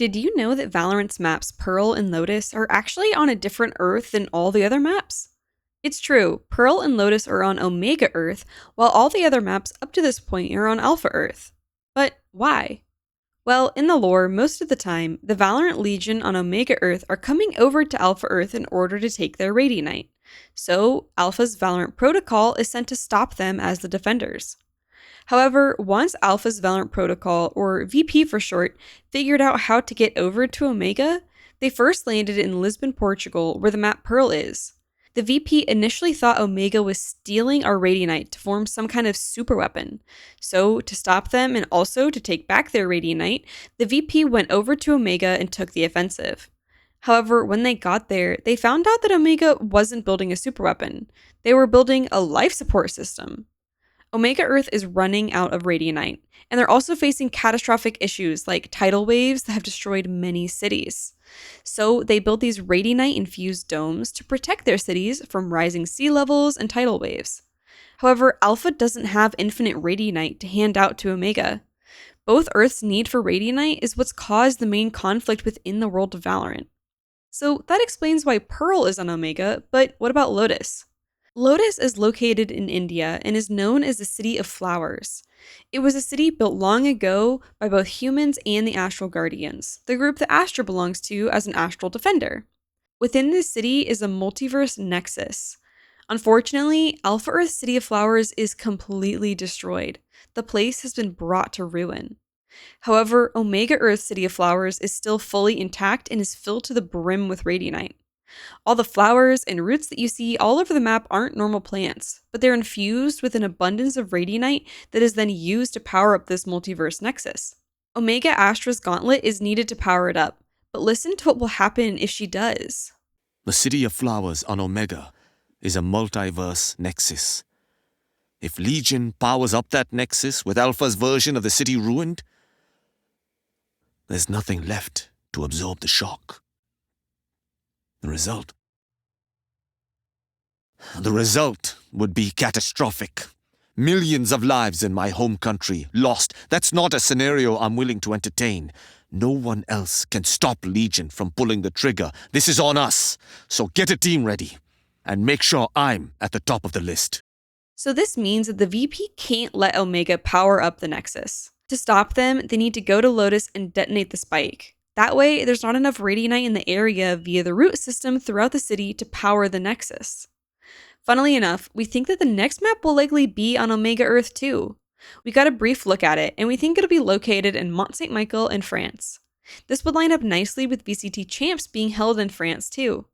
Did you know that Valorant's maps Pearl and Lotus are actually on a different Earth than all the other maps? It's true, Pearl and Lotus are on Omega Earth, while all the other maps up to this point are on Alpha Earth. But why? Well, in the lore, most of the time, the Valorant Legion on Omega Earth are coming over to Alpha Earth in order to take their Radianite. So, Alpha's Valorant Protocol is sent to stop them as the defenders. However, once Alpha's Valorant Protocol, or VP for short, figured out how to get over to Omega, they first landed in Lisbon, Portugal, where the map Pearl is. The VP initially thought Omega was stealing our Radianite to form some kind of superweapon. So, to stop them and also to take back their Radianite, the VP went over to Omega and took the offensive. However, when they got there, they found out that Omega wasn't building a superweapon. They were building a life support system. Omega Earth is running out of Radianite, and they're also facing catastrophic issues like tidal waves that have destroyed many cities. So they built these Radianite-infused domes to protect their cities from rising sea levels and tidal waves. However, Alpha doesn't have infinite Radianite to hand out to Omega. Both Earth's need for Radianite is what's caused the main conflict within the world of Valorant. So that explains why Pearl is on Omega, but what about Lotus? Lotus is located in India and is known as the City of Flowers. It was a city built long ago by both humans and the Astral Guardians, the group that Astra belongs to as an astral defender. Within this city is a multiverse nexus. Unfortunately, Alpha Earth's City of Flowers is completely destroyed. The place has been brought to ruin. However, Omega Earth's City of Flowers is still fully intact and is filled to the brim with Radianite. All the flowers and roots that you see all over the map aren't normal plants, but they're infused with an abundance of Radianite that is then used to power up this multiverse nexus. Omega Astra's gauntlet is needed to power it up, but listen to what will happen if she does. The City of Flowers on Omega is a multiverse nexus. If Legion powers up that nexus with Alpha's version of the city ruined, there's nothing left to absorb the shock. The result would be catastrophic. Millions of lives in my home country lost. That's not a scenario I'm willing to entertain. No one else can stop Legion from pulling the trigger. This is on us. So get a team ready and make sure I'm at the top of the list. So this means that the VP can't let Omega power up the Nexus. To stop them, they need to go to Lotus and detonate the spike. That way, there's not enough Radianite in the area via the root system throughout the city to power the Nexus. Funnily enough, we think that the next map will likely be on Omega Earth too. We got a brief look at it, and we think it'll be located in Mont Saint-Michel in France. This would line up nicely with VCT Champs being held in France too.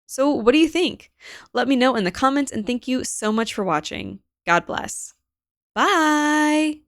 So what do you think? Let me know in the comments, and thank you so much for watching. God bless. Bye!